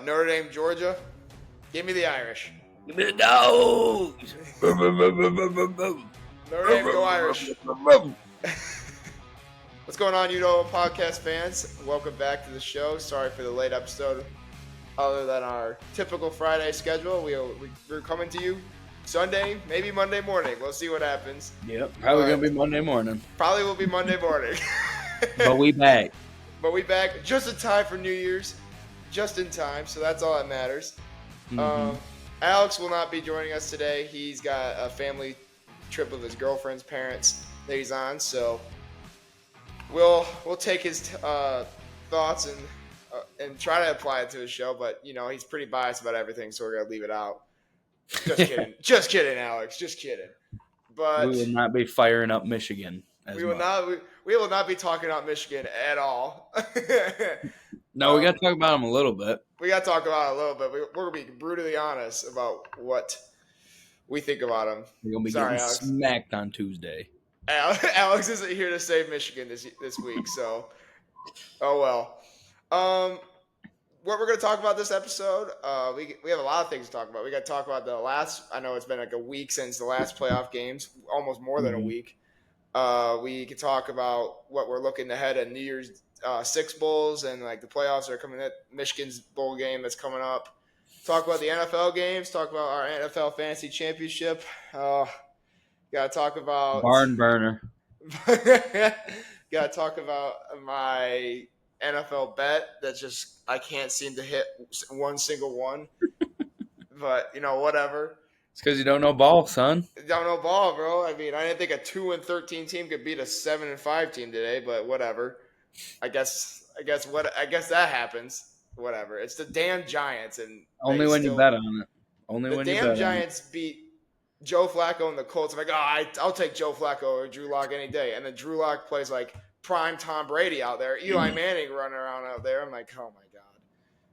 Notre Dame, Georgia. Give me the Irish. Give me the dogs. Notre Dame, go Irish. What's going on, podcast fans? Welcome back to the show. Sorry for the late episode. Other than our typical Friday schedule, we're coming to you Sunday, maybe Monday morning. We'll see what happens. Yep, probably going to be Monday morning. Probably will be Monday morning. But we back. Just in time for New Year's. Just in time, so that's all that matters. Mm-hmm. Alex will not be joining us today. He's got a family trip with his girlfriend's parents that he's on, so we'll take his thoughts and try to apply it to his show, but he's pretty biased about everything, so we're gonna leave it out. Just kidding. Just kidding, Alex. Just kidding. But we will not be firing up Michigan. We will not be talking about Michigan at all. No, we got to talk about them a little bit. We got to talk about it a little bit. We're going to be brutally honest about what we think about them. We're going to be getting smacked on Tuesday. Alex isn't here to save Michigan this week, so oh well. What we're going to talk about this episode, we have a lot of things to talk about. We got to talk about I know it's been like a week since the last playoff games, almost more than a week. We can talk about what we're looking ahead at New Year's Six Bowls and like the playoffs are coming at Michigan's bowl game that's coming up. Talk about the NFL games. Talk about our NFL fantasy championship. Got to talk about barn burner. Got to talk about my NFL bet that just I can't seem to hit one single one. But whatever. It's because you don't know ball, son. Don't know ball, bro. I mean, I didn't think a 2-13 team could beat a 7-5 team today, but whatever. I guess that happens. Whatever. It's the damn Giants, and only when you bet on it. The damn Giants beat Joe Flacco and the Colts. I'm like, I'll take Joe Flacco or Drew Lock any day. And then Drew Lock plays like prime Tom Brady out there. Eli Manning running around out there. I'm like, oh my god,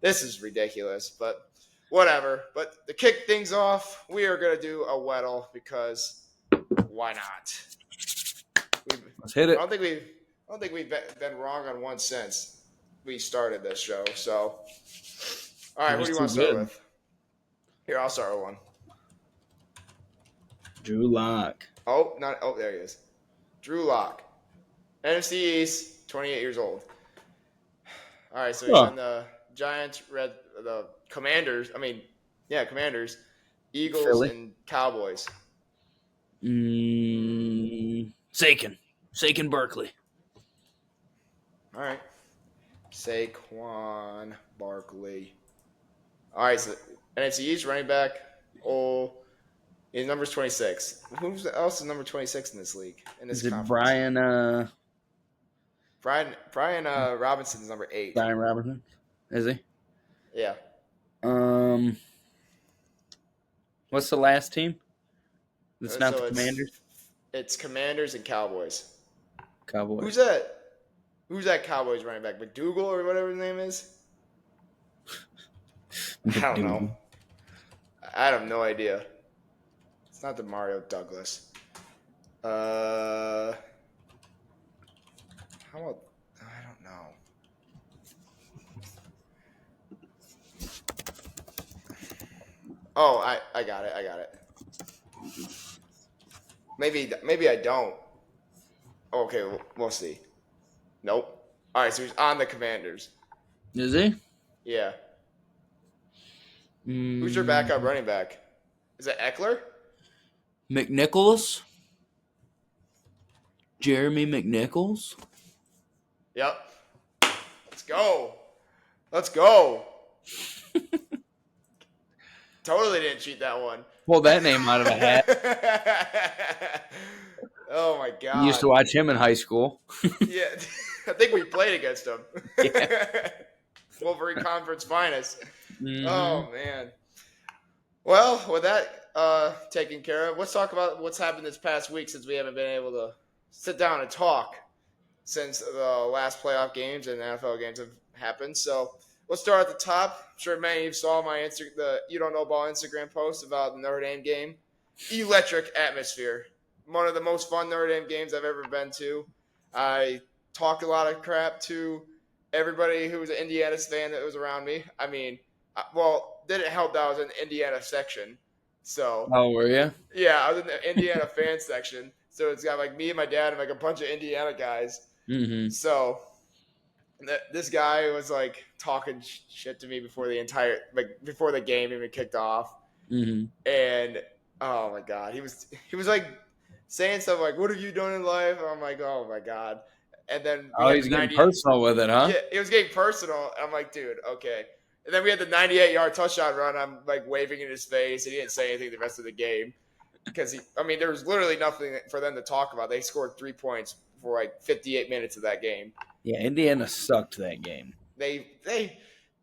this is ridiculous. But whatever. But to kick things off, we are gonna do a Weddle because why not? Let's hit it. I don't think we've been wrong on one since we started this show. So, all right, what do you want to start with? Here, I'll start with one. Drew Lock. There he is. Drew Lock. NFC East, 28 years old. All right, so he's on the Giants, the Commanders. Commanders, Eagles, Philly. And Cowboys. Saquon Barkley. All right. Saquon Barkley. All right, so NFC East running back. His number's 26. Who else is number 26 in this league? In this is conference? It Brian Robinson's number 8. Brian Robinson? Is he? Yeah. What's the last team? It's not the Commanders? It's Commanders and Cowboys. Cowboys. Who's that? Who's that Cowboys running back? McDougal or whatever his name is? I don't know. I have no idea. It's not the Mario Douglas. How about? I don't know. Oh, I got it. Maybe I don't. Okay, we'll see. Nope. All right, so he's on the Commanders. Is he? Yeah. Who's your backup running back? Is it Eckler? McNichols? Jeremy McNichols? Yep. Let's go. Totally didn't cheat that one. Pull that name out of a hat. Oh, my God. You used to watch him in high school. Yeah. I think we played against him. Yeah. Wolverine Conference finest. Mm-hmm. Oh, man. Well, with that taken care of, let's talk about what's happened this past week since we haven't been able to sit down and talk since the last playoff games and NFL games have happened. So let's start at the top. I'm sure many of you saw the You Don't Know Ball Instagram post about the Notre Dame game. Electric atmosphere. One of the most fun Notre Dame games I've ever been to. I talked a lot of crap to everybody who was an Indiana's fan that was around me. I mean, Well, didn't help that I was in the Indiana section. So, Oh, were you? yeah, I was in the Indiana fan section. So it's got like me and my dad and like a bunch of Indiana guys. Mm-hmm. So this guy was like talking shit to me before before the game even kicked off. Mm-hmm. And oh my god, he was like saying stuff like, "What have you done in life?" And I'm like, "Oh my god." And then we Oh, had he's the getting 90. personal with it, huh? Yeah, it was getting personal. I'm like, dude, okay. And then we had the 98-yard touchdown run. I'm like waving in his face, and he didn't say anything the rest of the game because there was literally nothing for them to talk about. They scored 3 points for like 58 minutes of that game. Yeah, Indiana sucked that game. They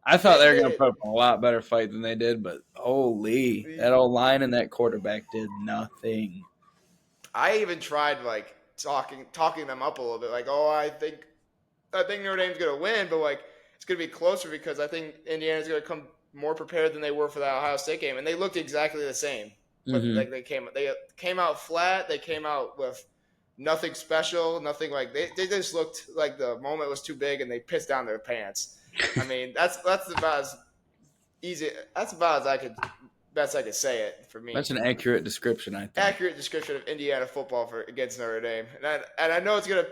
I thought they were going to did. put up a lot better fight than they did, but holy, that old line and that quarterback did nothing. I even tried like talking them up a little bit, like, oh, I think Notre Dame's gonna win, but like it's gonna be closer because I think Indiana's gonna come more prepared than they were for that Ohio State game, and they looked exactly the same. But Mm-hmm. like they came out flat. They came out with nothing special, nothing like they just looked like the moment was too big and they pissed down their pants. I mean, that's about as easy. That's about as best I could say it for me. That's an accurate description, I think. Accurate description of Indiana football against Notre Dame, and I know it's gonna.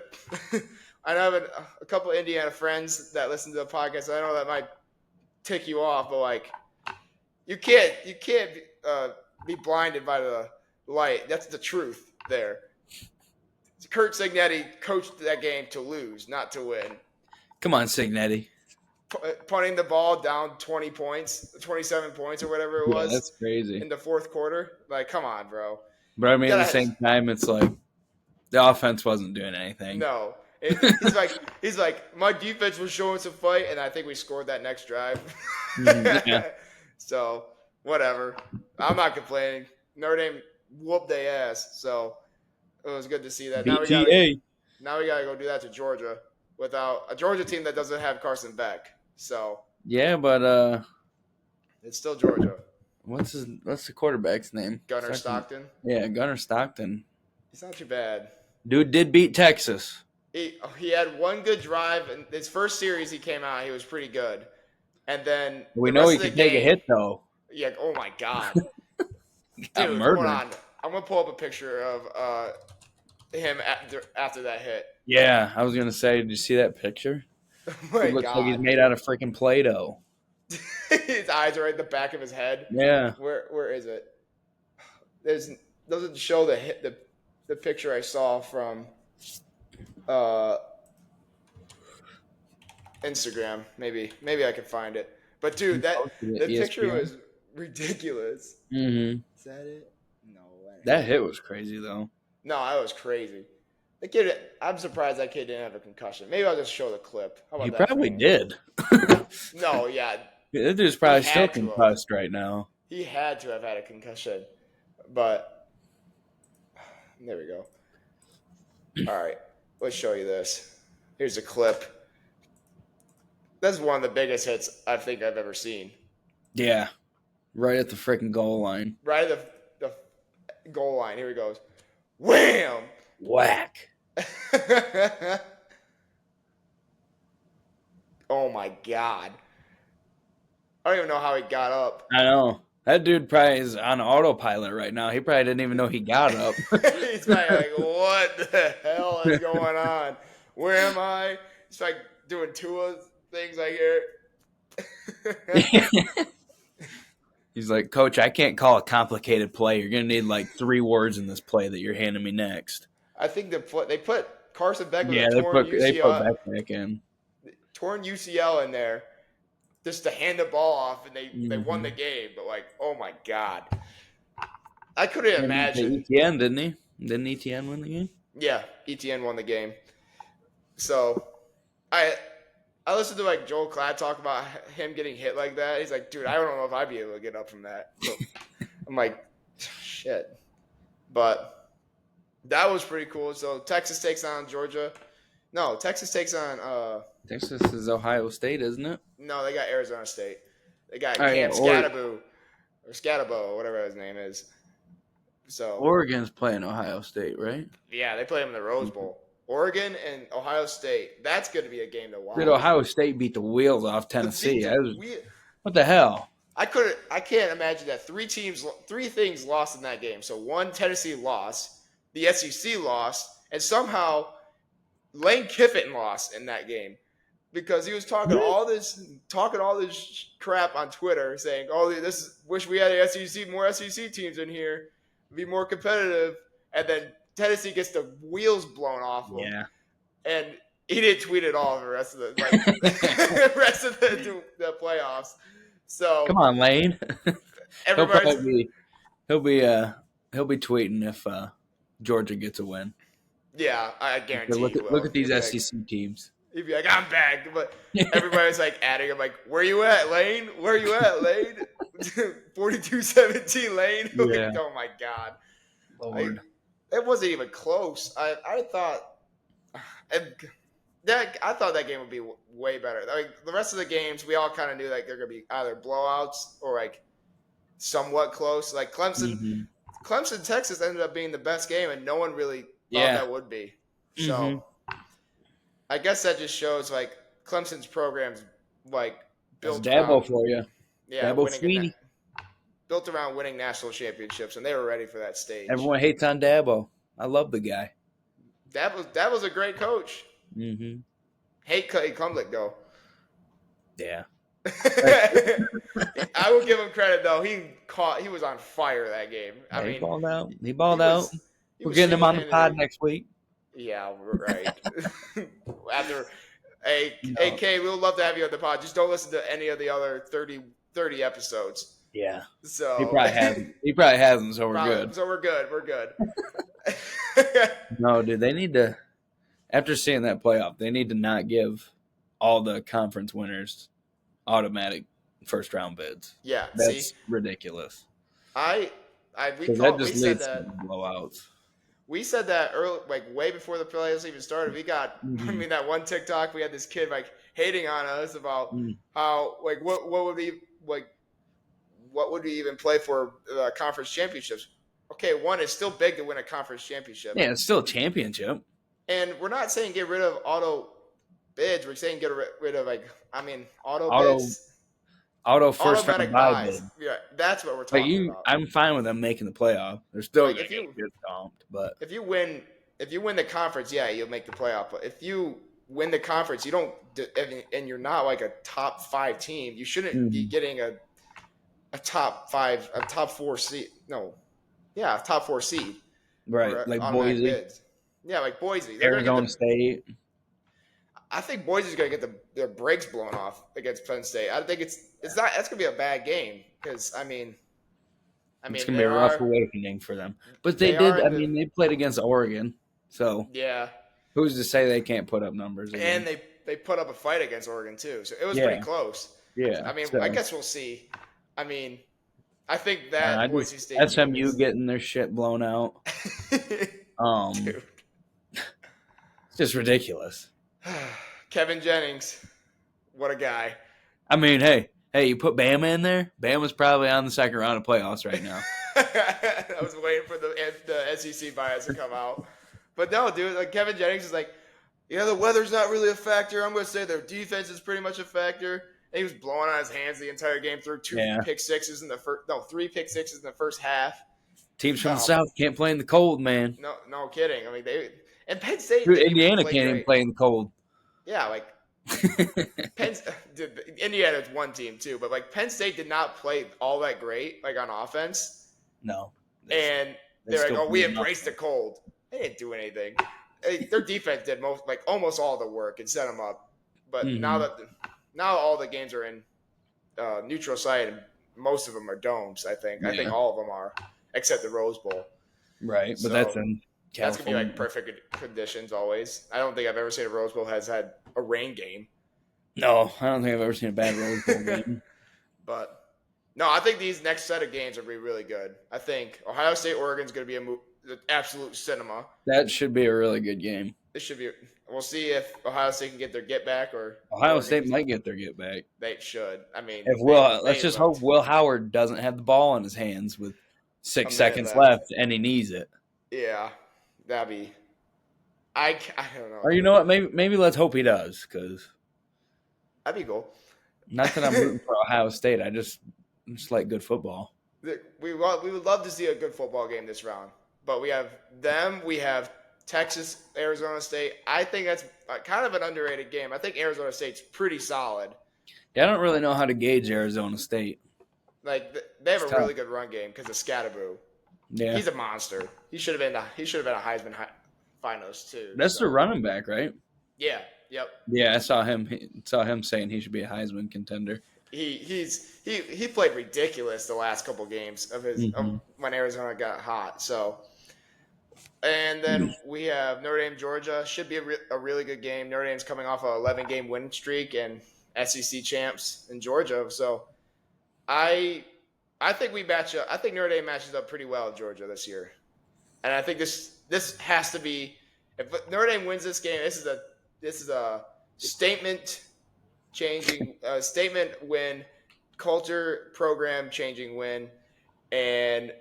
I know I have a couple of Indiana friends that listen to the podcast. I know that might tick you off, but like, you can't be blinded by the light. That's the truth there. Kurt Signetti coached that game to lose, not to win. Come on, Signetti. Punting the ball down 20 points, 27 points or whatever it was. That's crazy. In the fourth quarter. Like, come on, bro. But I mean, at the same time, it's like the offense wasn't doing anything. No. He's like, my defense was showing some fight, and I think we scored that next drive. Yeah. So, whatever. I'm not complaining. Notre Dame whooped their ass, so it was good to see that. Now we gotta go do that to Georgia without a Georgia team that doesn't have Carson Beck. So yeah, but it's still Georgia. What's the quarterback's name? Gunnar Stockton. Yeah, Gunnar Stockton. He's not too bad. Dude did beat Texas. He had one good drive in his first series. He came out. He was pretty good, and then we know he can take a hit though. Yeah. Oh my god. Dude, hold on. I'm gonna pull up a picture of him after that hit. Yeah, I was gonna say, did you see that picture? Oh my it looks like he's made out of freaking Play-Doh. His eyes are right in the back of his head. Yeah. Where is it? Doesn't show the picture I saw from Instagram. Maybe I can find it. But dude, the picture was ridiculous. Mm-hmm. Is that it? No way. That hit was crazy though. No, that was crazy. The kid, I'm surprised that kid didn't have a concussion. Maybe I'll just show the clip. How about he that? Probably did. No, yeah. That dude's probably still concussed right now. He had to have had a concussion. But there we go. All right. Let's show you this. Here's a clip. That's one of the biggest hits I think I've ever seen. Yeah. Right at the freaking goal line. Right at the goal line. Here he goes. Wham! Whack. Oh my god. I don't even know how he got up. I know. That dude probably is on autopilot right now. He probably didn't even know he got up. He's probably like, what the hell is going on? Where am I? He's like doing Tua things I hear. He's like, Coach, I can't call a complicated play. You're going to need like 3 words in this play that you're handing me next. I think they put Carson Beck with a torn UCL. They put Beck in. Torn UCL in there just to hand the ball off, and they won the game. But, like, oh, my God. I couldn't imagine. ETN, didn't he? Didn't ETN win the game? Yeah, ETN won the game. So, I listened to, like, Joel Klatt talk about him getting hit like that. He's like, dude, I don't know if I'd be able to get up from that. So, I'm like, shit. But that was pretty cool. So, Texas takes on Georgia. No, Texas takes on Texas is Ohio State, isn't it? No, they got Arizona State. They got Cam Scatterbo or Scatterbo, whatever his name is. So Oregon's playing Ohio State, right? Yeah, they play them in the Rose Bowl. Oregon and Ohio State. That's going to be a game to watch. Did Ohio State beat the wheels off Tennessee? What the hell? I can't imagine that three things lost in that game. So one, Tennessee lost, the SEC lost, and somehow Lane Kiffin lost in that game because he was talking all this crap on Twitter, saying, "Oh, wish we had more SEC teams in here, be more competitive," and then Tennessee gets the wheels blown off them, Yeah. and he didn't tweet at all the rest of the the playoffs. So Come on, Lane. he'll everybody's probably he'll be tweeting if Georgia gets a win. yeah, I guarantee he will. Look at these SEC teams. He'd be like, I'm back. But everybody's like adding him, like, where you at, Lane? Where you at, Lane? 42-17, Lane. Yeah. Like, oh my God. Lord. It wasn't even close. I thought that game would be way better. Like the rest of the games, we all kind of knew like they're gonna be either blowouts or like somewhat close. Like Clemson, Texas ended up being the best game, and no one really thought that would be. So I guess that just shows like Clemson's program's like built Dabo for you. Yeah, Dabo built around winning national championships, and they were ready for that stage. Everyone hates on Dabo. I love the guy. Dabo's a great coach. Mm-hmm. Hate Clay Cumlick though. Yeah. I will give him credit though. He was on fire that game. He balled out. We're getting him on the pod next week. Yeah, right. AK, we'll love to have you on the pod. Just don't listen to any of the other 30 episodes. Yeah. So he probably hasn't, so we're good. So we're good. No, dude, they need to, after seeing that playoff, they need to not give all the conference winners automatic first round bids. Yeah. That's ridiculous. We said that blowouts. We said that early, like way before the playoffs even started. We got, I mean, that one TikTok, we had this kid like hating on us about how, like, what would we even play for conference championships? Okay, one, it's still big to win a conference championship. Yeah, it's still a championship. And we're not saying get rid of auto bids. We're saying get rid of auto bids. Auto first round bye bid. Yeah, that's what we're talking about. I'm fine with them making the playoff. They're still going to get stomped, but if you win the conference, yeah, you'll make the playoff. But if you win the conference, you don't, and you're not like a top 5 team, you shouldn't be getting a top 4 seed. No, yeah, top 4 seed. Right, like Boise. Bids. Yeah, like Boise. Arizona State. I think Boise's going to get their brakes blown off against Penn State. I think that's going to be a bad game because it's going to be a rough awakening for them. But they played against Oregon, so yeah, who's to say they can't put up numbers again? And they put up a fight against Oregon too, so it was pretty close. Yeah, I guess we'll see. I think that Boise State SMU getting their shit blown out. Dude. It's just ridiculous. Kevin Jennings, what a guy. I mean, hey, you put Bama in there. Bama's probably on the second round of playoffs right now. I was waiting for the SEC bias to come out. But no, dude, like Kevin Jennings is like, the weather's not really a factor. I'm going to say their defense is pretty much a factor. And he was blowing on his hands the entire game through 3 pick sixes in the first half. Teams from the South can't play in the cold, man. No kidding. I mean, and Penn State. Dude, Indiana can't even play in the cold. Yeah, like Indiana is one team too, but like Penn State did not play all that great, like on offense. No. They're like, oh, we embraced the cold. They didn't do anything. Their defense did almost all the work and set them up. But now all the games are in neutral site, and most of them are domes. I think all of them are, except the Rose Bowl. Right, but that's in California. That's gonna be like perfect conditions always. I don't think I've ever seen a Rose Bowl has had a rain game. No, I don't think I've ever seen a bad Rose Bowl game. But no, I think these next set of games will be really good. I think Ohio State, Oregon's going to be an absolute cinema. That should be a really good game. This should be. We'll see if Ohio State can get their get back, or Ohio State might get their get back. They should. I mean, let's just hope Will Howard doesn't have the ball in his hands with 6 seconds left and he needs it. Yeah, that'd be. I don't know. Or you know what? Maybe let's hope he does, because that'd be cool. Not that I'm rooting for Ohio State. I just like good football. We would love to see a good football game this round, but we have them. We have Texas, Arizona State. I think that's kind of an underrated game. I think Arizona State's pretty solid. Yeah, I don't really know how to gauge Arizona State. Like they have It's a really tough. good run game because of Scatterboo. Yeah, He's a monster. He should have been a Heisman finalist too. that's the running back, right? Yeah. Yep. Yeah, I saw him saying he should be a Heisman contender. He played ridiculous the last couple games of his Mhm. when Arizona got hot. So, and then we have Notre Dame, Georgia. Should be a really good game. Notre Dame's coming off a 11-game win streak and SEC champs in Georgia. So, I think we match up. I think Notre Dame matches up pretty well with Georgia this year, and I think this has to be if Notre Dame wins this game. This is a statement win, culture program changing win, and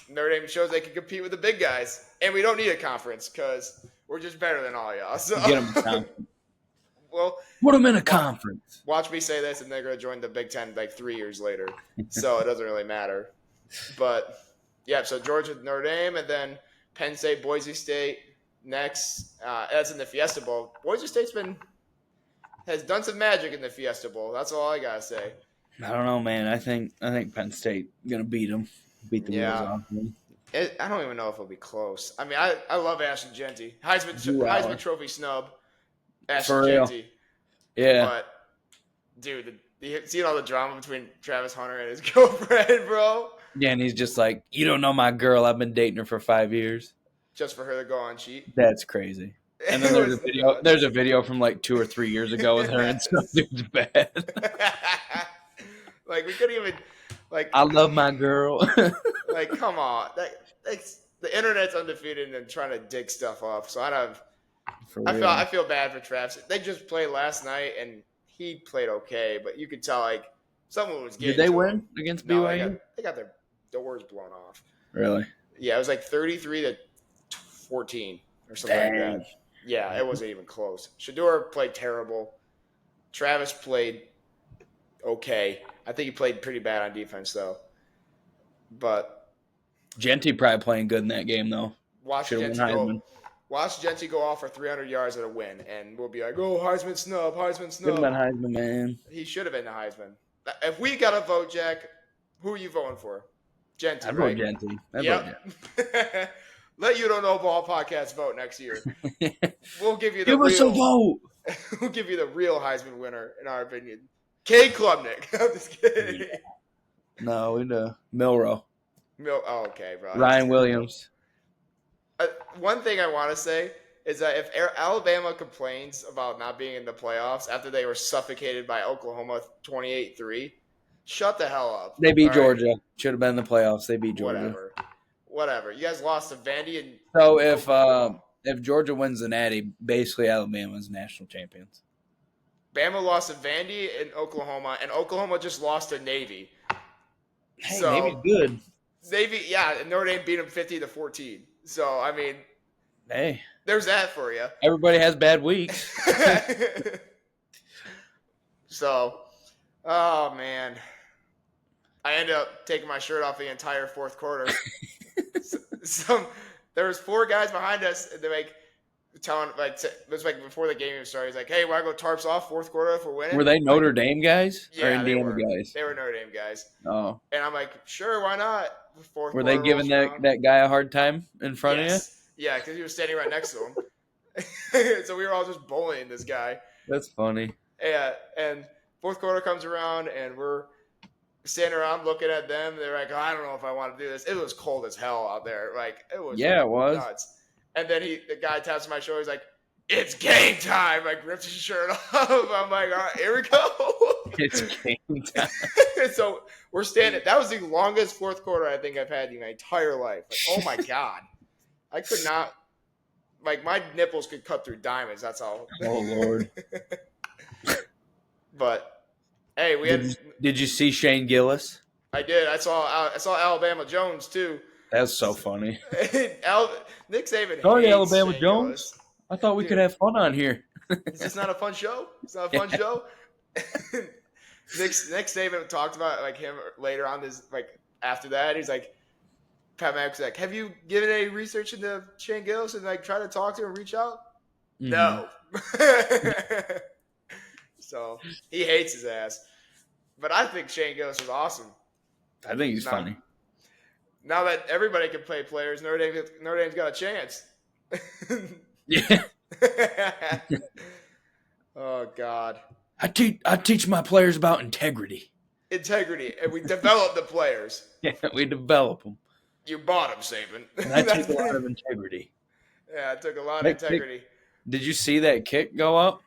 Notre Dame shows they can compete with the big guys. And we don't need a conference because we're just better than all y'all. So Get them a conference. well, Put them in a conference. watch me say this, and they're going to join the Big Ten like 3 years later. So it doesn't really matter. But yeah, so Georgia, Notre Dame, and then Penn State, Boise State next. That's in the Fiesta Bowl. Boise State's has done some magic in the Fiesta Bowl. That's all I gotta say. I don't know, man. I think Penn State gonna beat them. Beat the wheels off them. I don't even know if it'll be close. I mean, I love Ashton Genty. Heisman Trophy snub. Ashton Genty. Yeah. But, dude, you see all the drama between Travis Hunter and his girlfriend, bro? Yeah, and he's just like, you don't know my girl. I've been dating her for 5 years. Just for her to go on cheat. That's crazy. And then there's a video. There's a video from like 2 or 3 years ago with her, and some dude's bad. Like we couldn't even like. I love my girl. Like, come on, the internet's undefeated and trying to dig stuff up. So I feel bad for Travis. They just played last night and he played okay, but you could tell like someone was getting. Did they to win him. against No, BYU? they got their doors blown off. Really? Yeah, it was like 33-14 or something like that. Yeah, it wasn't even close. Shador played terrible. Travis played okay. I think he played pretty bad on defense, though. But Genty probably playing good in that game, though. watch Genty go off for 300 yards at a win, and we'll be like, oh, Heisman snub. Could have been Heisman, man. He should have been the Heisman. If we got to vote, Jack, who are you voting for? Genty, I'd right? vote Genty. Let You Don't Know Ball podcast vote next year. We'll give you the Give us a vote. We'll give you the real Heisman winner, in our opinion. Cade Klubnik. I'm just kidding. Yeah. No, we know. Milrow. Okay, bro. Ryan Williams. One thing I want to say is that if Alabama complains about not being in the playoffs after they were suffocated by Oklahoma 28-3, shut the hell up. They beat All Georgia. right? Should have been in the playoffs. They beat Georgia. Whatever. You guys lost to Vandy and So if Georgia wins the Natty, basically Alabama's national champions. Bama lost to Vandy and Oklahoma just lost to Navy. Hey, so, Navy's good. Navy, yeah, and Notre Dame beat them 50-14. So I mean, Hey, there's that for you. everybody has bad weeks. So, oh man, I ended up taking my shirt off the entire fourth quarter. There was 4 guys behind us, and they're like telling it was like before the game even started. He's like, "Hey, want to go tarps off fourth quarter if we're winning?" Were they Notre Dame guys or Yeah, Indiana guys? They were Notre Dame guys. Oh, And I'm like, "Sure, why not?" were they giving that guy a hard time in front of you? Yeah, because he was standing right next to him. So we were all just bullying this guy. That's funny. Yeah, and fourth quarter comes around, and we're standing around looking at them. They're like, I don't know if I want to do this. It was cold as hell out there. Like, it was it was nuts. And then the guy taps my shoulder. He's like, it's game time. I ripped his shirt off. I'm like, all right, here we go. It's game time. So we're standing. That was the longest fourth quarter I think I've had in my entire life. Like, oh, my God. I could not. Like, my nipples could cut through diamonds. That's all. Oh, Lord. But, hey, Did you see Shane Gillis? I did. I saw Alabama Jones, too. That's so funny. Nick Saban Sorry, hates Alabama Shane Jones. Gillis. I thought we could have fun on here. Is this not a fun show? It's not a fun show? Nick Saban talked about like him later on this like after that. He's like, Pat McAfee's like, have you given any research into Shane Gillis and like try to talk to him, reach out? Mm-hmm. No. So he hates his ass. But I think Shane Gillis is awesome. I think he's Now, funny. now that everybody can play players, Notre Dame's got a chance. Yeah. Oh God. I teach my players about integrity. Integrity, and we develop the players. Yeah, we develop them. You bought them, Saban. And I take a lot of integrity. Yeah, it took a lot of Nick, integrity. did you see that kick go up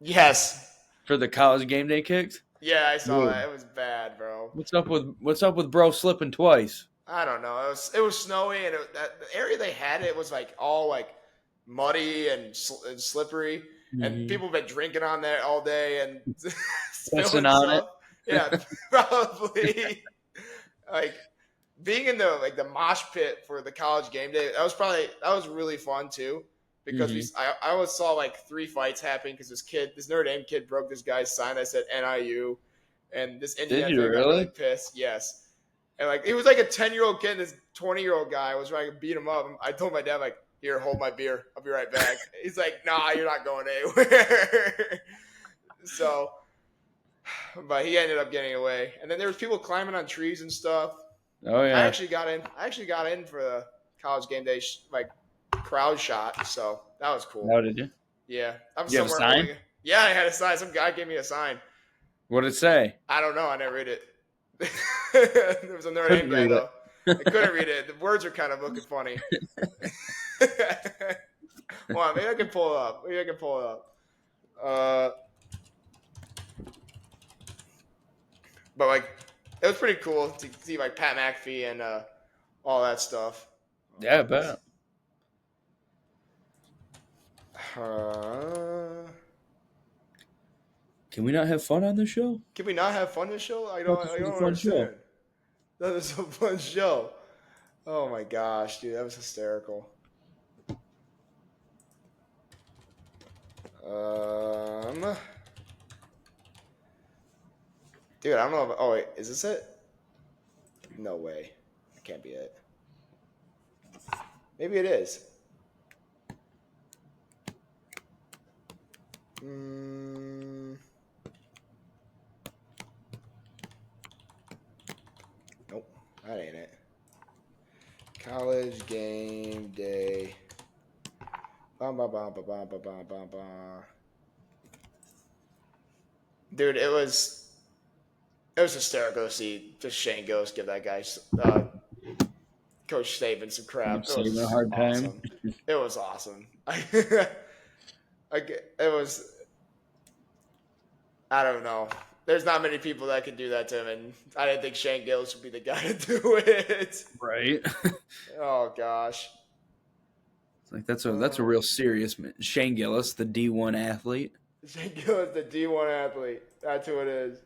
Yes. for the college game day kicks? Yeah, I saw Dude. that. It was bad, bro. What's up with bro slipping twice? I don't know. It was snowy, and the area they had it was like all like muddy and slippery, and people have been drinking on there all day and spilling on stuff. it. Yeah, probably. Like being in the mosh pit for the college game day. That was really fun too because I always saw like 3 fights happening because this Notre Dame kid broke this guy's sign that said NIU, and this Indiana Did you got really? pissed. Yes. And like he was like a 10-year-old kid, and this 20-year-old guy was trying to beat him up. I told my dad like, "Here, hold my beer. I'll be right back." He's like, "Nah, you're not going anywhere." So, but he ended up getting away. And then there was people climbing on trees and stuff. Oh yeah. I actually got in for the college game day like crowd shot. So that was cool. How did you? Yeah, I'm You have a somewhere. sign? Yeah, I had a sign. Some guy gave me a sign. What did it say? I don't know. I didn't read it. There was a Notre Dame guy though. I couldn't read it. The words are kind of looking funny. Well, maybe I can pull it up. But like, it was pretty cool to see like Pat McAfee and all that stuff. Yeah, I bet. Can we not have fun on this show? Can we not have fun this show? I don't understand. That was a fun show. Oh my gosh, dude, that was hysterical. Dude, I don't know. Oh wait, is this it? No way, that can't be it. Maybe it is. Nope, that ain't it. College game day. Bum, bum, bum, bum, bum, bum, bum, bum, bum. Dude, it was hysterical to see just Shane Gillis give that guy Coach Saban some crap. It was a hard time. awesome. It was awesome. It was. I don't know. There's not many people that could do that to him, and I didn't think Shane Gillis would be the guy to do it. Right. Oh gosh. Like that's a real serious man. Shane Gillis, the D1 athlete. Shane Gillis, the D1 athlete. That's who it is.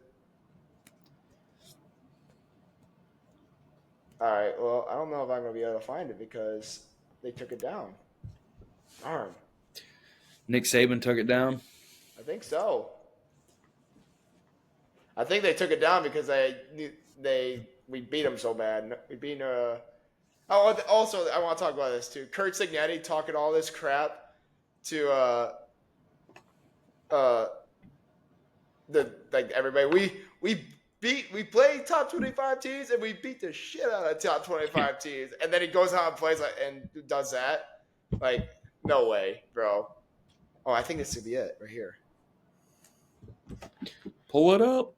All right. Well, I don't know if I'm gonna be able to find it because they took it down. Darn. Nick Saban took it down. I think so. I think they took it down because we beat them so bad. We beat also, I want to talk about this too. Kurt Signetti talking all this crap to everybody. We played top 25 teams and we beat the shit out of top 25 teams. And then he goes out and plays and does that. Like, no way, bro. Oh, I think this should be it right here. Pull it up.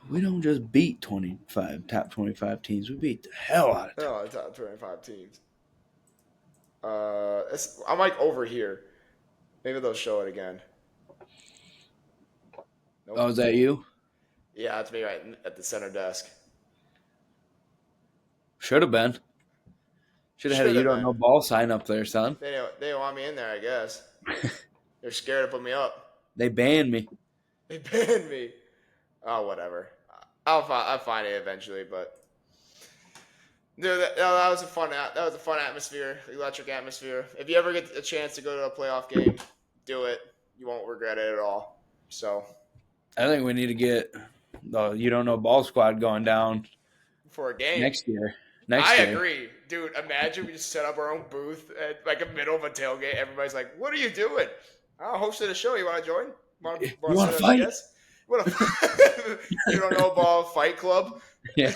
We don't just beat top 25 teams. We beat the hell out of top 25 teams. I'm like over here. Maybe they'll show it again. Nope. Oh, is that you? Yeah, that's me right at the center desk. Should have been. Should have had a "you don't know" ball sign up there, son. They don't want me in there, I guess. They're scared to put me up. They banned me. Oh, whatever. I'll find it eventually, but dude, that was a fun atmosphere, electric atmosphere. If you ever get a chance to go to a playoff game, do it. you won't regret it at all. So I think we need to get the You Don't Know Ball squad going down for a game. next year. I agree, dude. Imagine we just set up our own booth at like a middle of a tailgate. Everybody's like, "What are you doing?" I'm hosting a show. You want to join? You want to fight? What You don't know ball fight club? Yeah.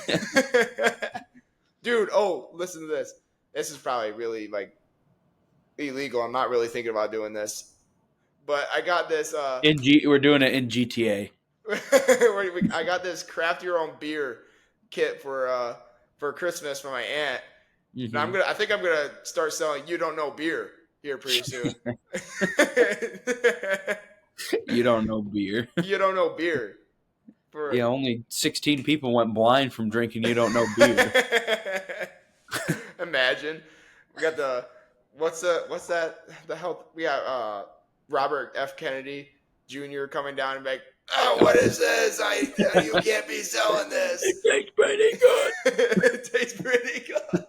Dude, listen to this. This is probably really like illegal. I'm not really thinking about doing this, but I got this. We're doing it in GTA. I got this craft your own beer kit for Christmas from my aunt. Mm-hmm. And I think I'm gonna start selling You Don't Know beer here pretty soon. You don't know beer. You don't know beer. Yeah, only 16 people went blind from drinking You Don't Know beer. Imagine. We got the health we got Robert F. Kennedy Jr. coming down and like, oh, what is this? You can't be selling this. It tastes pretty good. It tastes pretty good.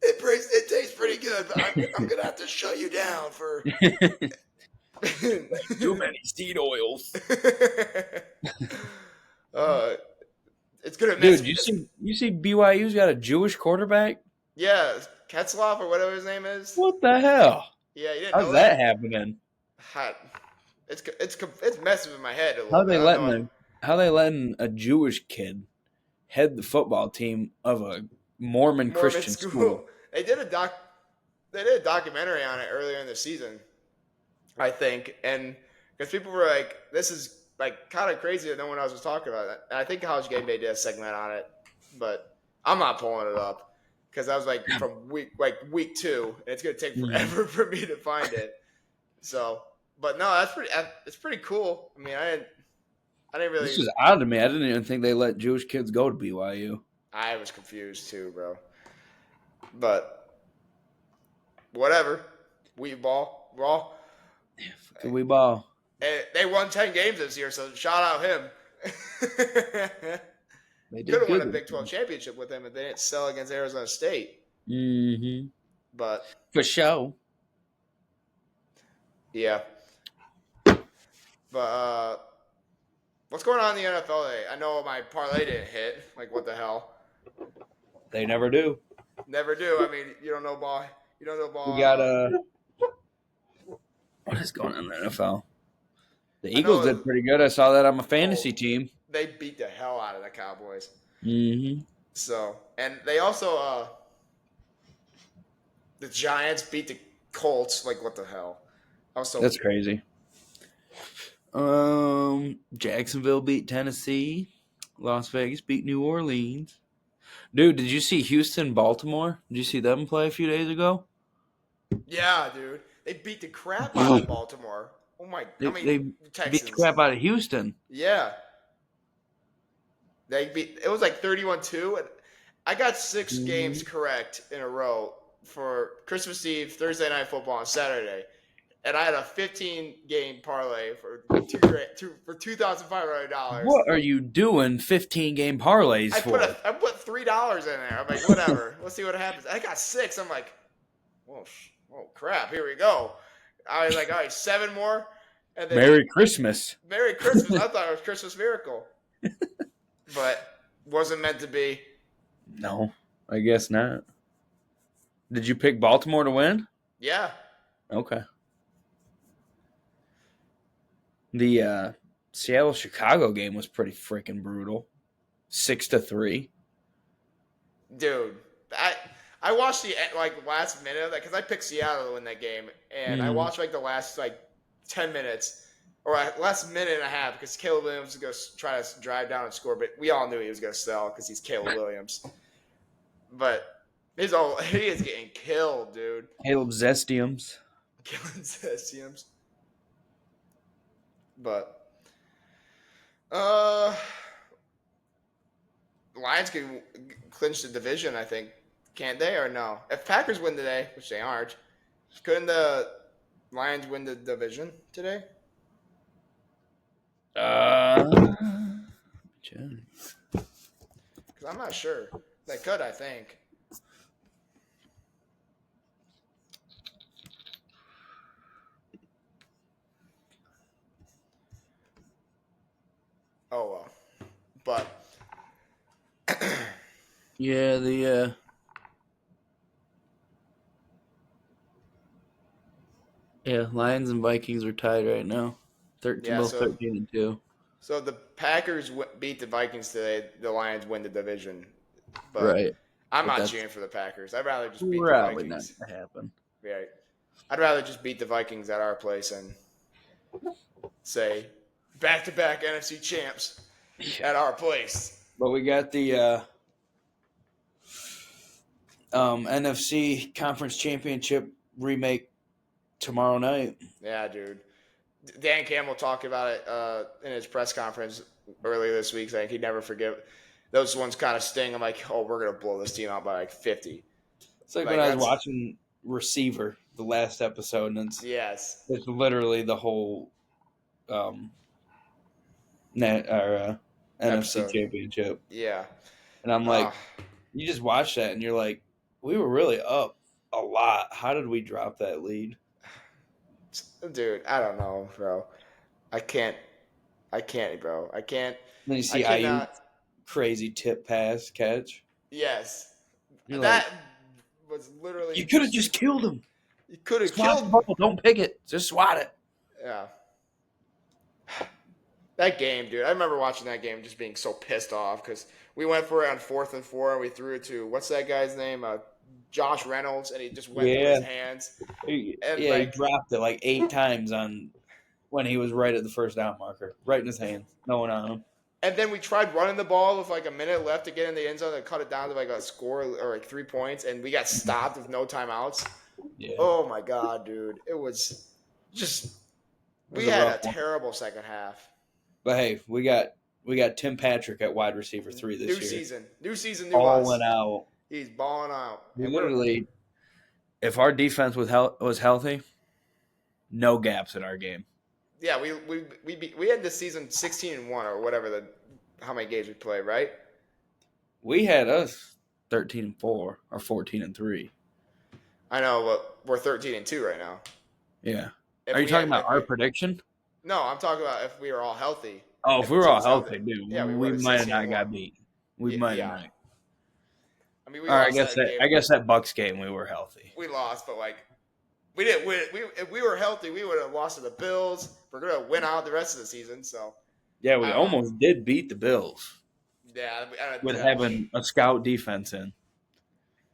It tastes pretty good, but I'm gonna have to shut you down for too many seed oils. It's gonna mess. Dude, you see BYU's got a Jewish quarterback? Yeah, Ketzloff or whatever his name is. What the hell? Yeah, you didn't How's know that happening? It's messing with my head a little How they letting a Jewish kid head the football team of a Mormon Christian school? They did a documentary on it earlier in the season, I think, and because people were like, "This is like kind of crazy that no one else was talking about it." And I think College Game Day did a segment on it, but I'm not pulling it up because I was like from week 2, and it's gonna take forever for me to find it. So, but no, it's pretty cool. I mean, I didn't really. This is odd to me. I didn't even think they let Jewish kids go to BYU. I was confused too, bro. But whatever, we ball. Yeah, we ball. They won 10 games this year, so shout out him. They could have won a Big 12 championship with him if they didn't sell against Arizona State. Mm-hmm. But for sure. Yeah. But what's going on in the NFL today? I know my parlay didn't hit. Like, what the hell? They never do. Never do. I mean, you don't know ball. You don't know ball. We got what is going on in the NFL? The Eagles did pretty good. I saw that on my fantasy team. They beat the hell out of the Cowboys. Mm-hmm. So, and they also the Giants beat the Colts. Like, what the hell? That's crazy. Jacksonville beat Tennessee. Las Vegas beat New Orleans. Dude, did you see Houston, Baltimore? Did you see them play a few days ago? Yeah, dude. They beat the crap out of Baltimore. Oh my! They beat the crap out of Houston. Yeah. It was like 31-2. And I got 6 games correct in a row for Christmas Eve, Thursday Night Football, and Saturday. And I had a 15-game parlay for $2,500. What are you doing 15-game parlays for? I put $3 in there. I'm like, whatever. Let's see what happens. I got 6. I'm like, whoa, crap. Here we go. I was like, all right, 7 more. And then Merry Christmas. Merry Christmas. I thought it was Christmas Miracle. But wasn't meant to be. No, I guess not. Did you pick Baltimore to win? Yeah. Okay. The Seattle-Chicago game was pretty freaking brutal. 6-3. Dude, I watched the last minute of that because I picked Seattle to win that game, and I watched the last 10 minutes or last minute and a half because Caleb Williams was going to try to drive down and score, but we all knew he was going to sell because he's Caleb Williams. But he is getting killed, dude. Caleb Zestiums. Killing Zestiums. But Lions can clinch the division, I think. Can't they or no? If Packers win today, which they aren't, couldn't the Lions win the division today? Because I'm not sure. They could, I think. Oh well, but Yeah, Lions and Vikings are tied right now. 13 yeah. both So 13-2. so the Packers beat the Vikings today. The Lions win the division, but Right. I'm But not that's cheering for the Packers. I'd rather just beat the probably not Vikings. gonna happen. Right. I'd rather just beat the Vikings at our place and say back-to-back NFC champs Yeah. at our place. But we got the NFC Conference Championship remake tomorrow night. Yeah, dude. Dan Campbell talked about it in his press conference earlier this week, saying he'd never forgive. Those ones kind of sting. I'm like, oh, we're gonna blow this team out by like 50. It's like when Like I was that's watching Receiver, the last episode, and yes, it's literally the whole net or NFC episode. Championship, Yeah. and I'm Uh, like, you just watch that, and you're like, we were really up a lot. How did we drop that lead? dude, I don't know, bro. I can't. I can't, bro. I can't. And then you I see Ayuk cannot. crazy tip pass catch. Yes, You're that like, was literally you could have just. just killed him. You could have Swat the killed. ball. Don't pick it. Just swat it. Yeah. That game, dude. I remember watching that game, just being so pissed off because we went for it on 4th and 4, and we threw it to what's that guy's name? Josh Reynolds, and he just went through his Yeah. hands, and Yeah, he like, dropped it like 8 times on when he was right at the first down marker, right in his hands, no one on him. and then we tried running the ball with like a minute left to get in the end zone and cut it down to like a score or like 3 points, and we got stopped with no timeouts. Yeah, it Oh my god, dude! It was just we was a had rough a one. terrible second half. But hey, we got Tim Patrick at wide receiver 3 this New year. season, new season, new All us. went out. He's balling out, We and we're literally, if our defense was healthy, no gaps in our game. yeah, we had this season 16-1 or whatever how many games we played, right? We had us 13-4 or 14-3. I know, but we're 13-2 right now. Yeah. If Are you we talking had, about if our we prediction? no, I'm talking about if we were all healthy. Oh, if If we the were all team's healthy, healthy, dude, yeah, we we would have might have 16 not and got one. beat. We Yeah, might have yeah. not. I mean, we All right, lost that game. I guess that Bucks game we were healthy. We lost, but like we didn't win. If we were healthy, we would have lost to the Bills. We're gonna win out the rest of the season. So Yeah, I we don't know. almost did beat the Bills Yeah, with having a scout defense in.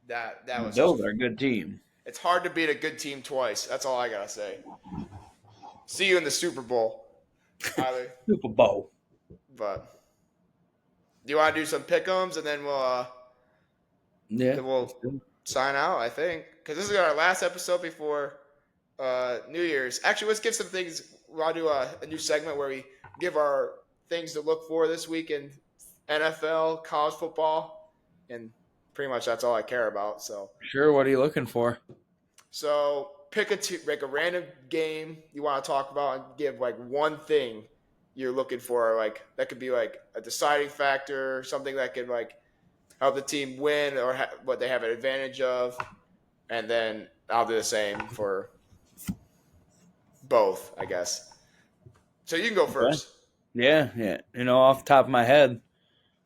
that The was just. Bills are a good team. It's hard to beat a good team twice. That's all I gotta say. See you in the Super Bowl, Tyler. Super Bowl. But do you want to do some pick'ems and then Yeah. we'll sign out? I think because this is our last episode before New Year's. Actually, let's give some things. We'll do a new segment where we give our things to look for this week in NFL, college football, and pretty much that's all I care about. Sure, what are you looking for? So pick like a random game you want to talk about and give like one thing you're looking for. Like that could be like a deciding factor, something that could like help the team win or what they have an advantage of, and then I'll do the same for both, I guess. So you can go Okay. first. Yeah. Off the top of my head,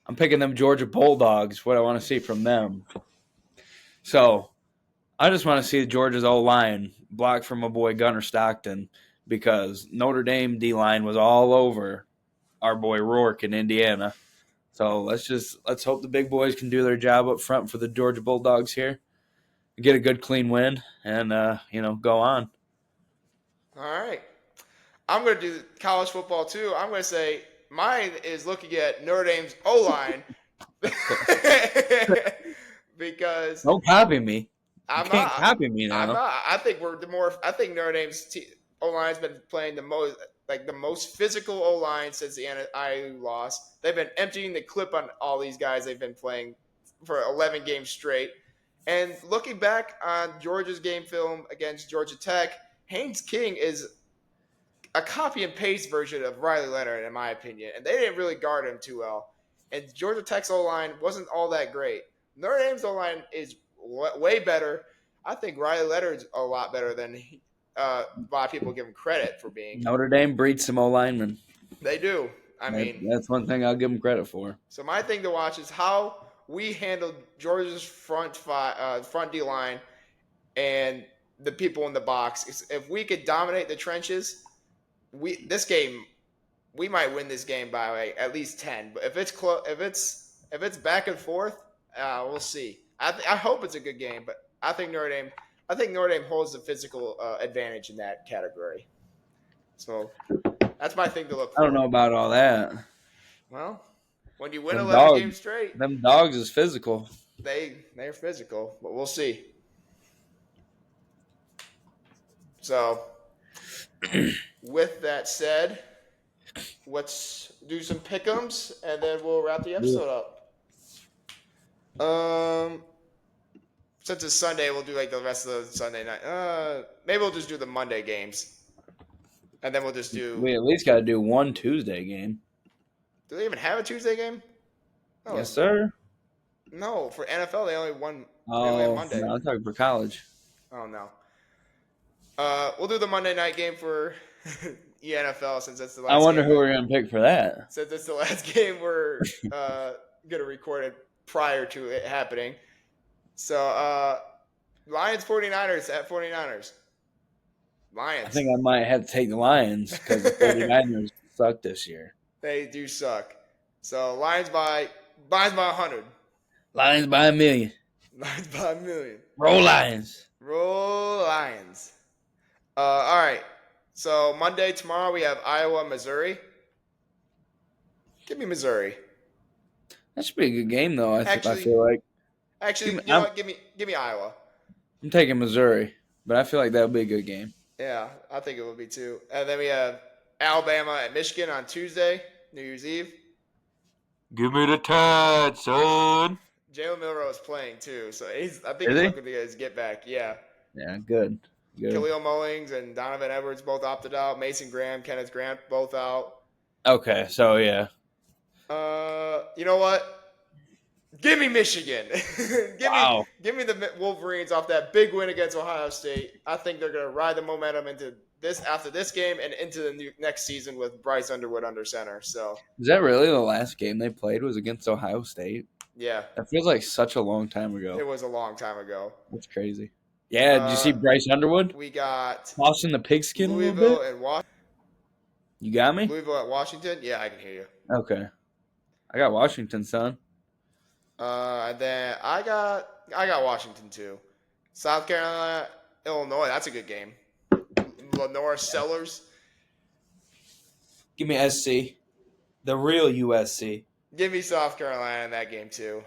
I'm picking them Georgia Bulldogs, what I want to see from them. So I just want to see Georgia's O-line blocked from my boy Gunnar Stockton because Notre Dame D-line was all over our boy Rourke in Indiana. So let's hope the big boys can do their job up front for the Georgia Bulldogs here, get a good clean win, and go on. All right. I'm going to do college football too. I'm going to say mine is looking at Notre Dame's O line because Don't copy me. You I'm can't not. copy me I'm now. not. I think we're the more. I think Notre Dame's O line's been playing the most physical O line since the IU loss. They've been emptying the clip on all these guys they've been playing for 11 games straight. And looking back on Georgia's game film against Georgia Tech, Haynes King is a copy and paste version of Riley Leonard, in my opinion. And they didn't really guard him too well. And Georgia Tech's O line wasn't all that great. Notre Dame's O line is way better. I think Riley Leonard's a lot better than a lot of people give him credit for being. Notre Dame breeds some O linemen. They do. I mean, That's one thing I'll give them credit for. so my thing to watch is how we handled Georgia's front D line and the people in the box. If we could dominate the trenches, we might win this game by like at least 10. But if it's close, if it's back and forth, we'll see. I hope it's a good game, but I think Notre Dame holds the physical advantage in that category. So that's my thing to look for. I don't know about all that. Well, when you win Them 11 dogs, games straight, them dogs is physical. they're physical, but we'll see. So, with that said, let's do some pick'ems, and then we'll wrap the episode up. Since it's Sunday, we'll do like the rest of the Sunday night. Maybe we'll just do the Monday games, and then we'll just do. We at least got to do one Tuesday game. Do they even have a Tuesday game? Oh, yes, sir. No, for NFL they only won. Oh, Monday. No, I'm talking for college. Oh no. We'll do the Monday night game for NFL since that's the last. I wonder game who we're gonna pick for that. Since it's the last game we're gonna record it prior to it happening. So Lions 49ers at 49ers. Lions. I think I might have to take the Lions because the 49ers suck this year. They do suck. So Lions by 100. Lions by 1,000,000. Lions by 1,000,000. Roll Lions. Roll Lions. All right. So Monday, tomorrow, we have Iowa, Missouri. Give me Missouri. That should be a good game, though. I feel like. Actually, you know what? Give me Iowa. I'm taking Missouri, but I feel like that would be a good game. Yeah, I think it would be too. And then we have Alabama at Michigan on Tuesday, New Year's Eve. Give me the tide, son. Jalen Milroe is playing too, so I think he's looking to get his get back. Yeah. Yeah, good. Khalil Mullings and Donovan Edwards both opted out. Mason Graham, Kenneth Grant both out. Okay, so yeah. You know what? Give me Michigan. Give me the Wolverines off that big win against Ohio State. I think they're going to ride the momentum into this after this game and into the next season with Bryce Underwood under center. So is that really the last game they played was against Ohio State? Yeah. That feels like such a long time ago. It was a long time ago. That's crazy. Yeah, did you see Bryce Underwood? We got tossing the pigskin Louisville a little bit? and Washington. You got me? Louisville at Washington? Yeah, I can hear you. Okay. I got Washington, son. And then I got Washington too. South Carolina, Illinois, that's a good game. Lenore Sellers. Give me SC. The real USC. Give me South Carolina in that game too.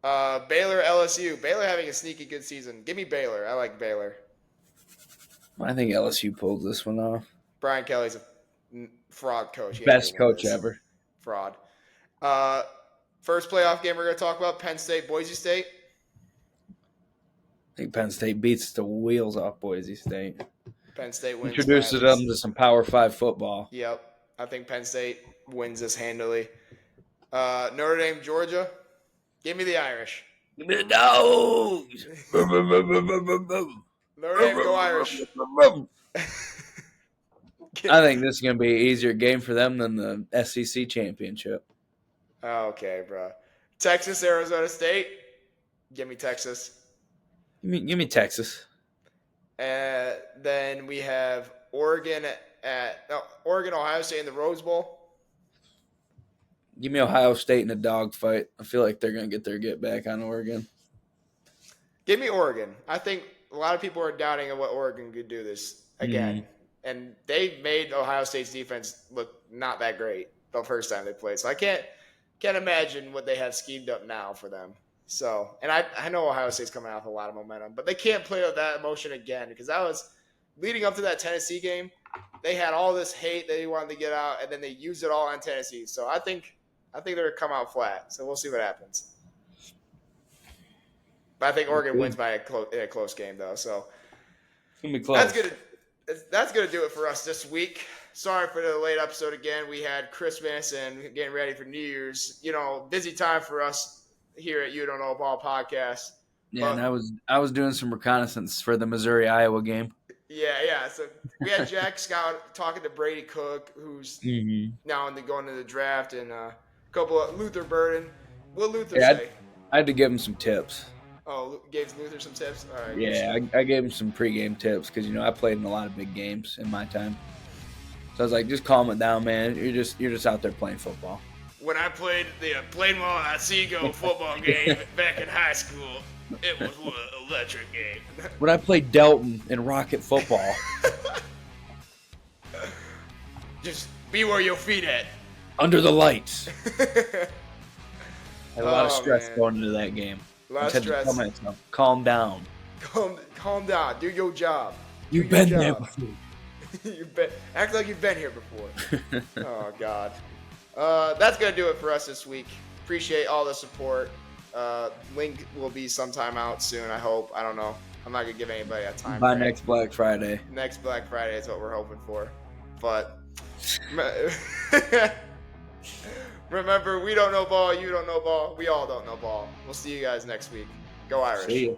Baylor, LSU. Baylor having a sneaky good season. Give me Baylor. I like Baylor. I think LSU pulled this one off. Brian Kelly's a fraud coach. Best coach ever. Fraud. First playoff game we're going to talk about, Penn State, Boise State. I think Penn State beats the wheels off Boise State. Penn State wins. Introduces them to some Power 5 football. Yep. I think Penn State wins this handily. Notre Dame, Georgia. Give me the Irish. Give me the dogs. Notre Dame, go Irish. I think this is going to be an easier game for them than the SEC championship. Okay, bro. Texas, Arizona State. Give me Texas. Give me Texas. Then we have Oregon, Ohio State in the Rose Bowl. Give me Ohio State in a dogfight. I feel like they're going to get their get back on Oregon. Give me Oregon. I think a lot of people are doubting what Oregon could do this again. Mm-hmm. And they made Ohio State's defense look not that great the first time they played. So I can't imagine what they have schemed up now for them. So, and I know Ohio State's coming off a lot of momentum, but they can't play with that emotion again because that was leading up to that Tennessee game. They had all this hate they wanted to get out, and then they used it all on Tennessee. So I think they're going to come out flat. So we'll see what happens. But I think Oregon wins by a close game, though. So it's going to be close. That's going to do it for us this week. Sorry for the late episode again. We had Christmas and getting ready for New Year's. Busy time for us here at You Don't Know Ball Podcast. Yeah, and I was doing some reconnaissance for the Missouri-Iowa game. Yeah. So we had Jack Scout talking to Brady Cook, who's Mm-hmm. now going to the draft, and a couple of Luther Burden. What Luther Yeah, say? I had to give him some tips. Oh, gave Luther some tips. All right, good Yeah, stuff. I gave him some pregame tips because I played in a lot of big games in my time. So I was like, just calm it down, man. You're just out there playing football. When I played the Plainwell Otsego football game back in high school, it was an electric game. When I played Delton in Rocket football, Just be where your feet at. under the lights, I had a lot of Oh, stress man. going into that game. A lot I of had to tell stress. myself, calm down. Calm down. Do your job. Do You've your been there job. before. Act like you've been here before. Oh God. That's gonna do it for us this week. Appreciate all the support. Link will be sometime out soon. I hope. I don't know. I'm not gonna give anybody a time. By frame. next Black Friday. Next Black Friday is what we're hoping for. But remember, we don't know ball. You don't know ball. We all don't know ball. We'll see you guys next week. Go Irish. See ya.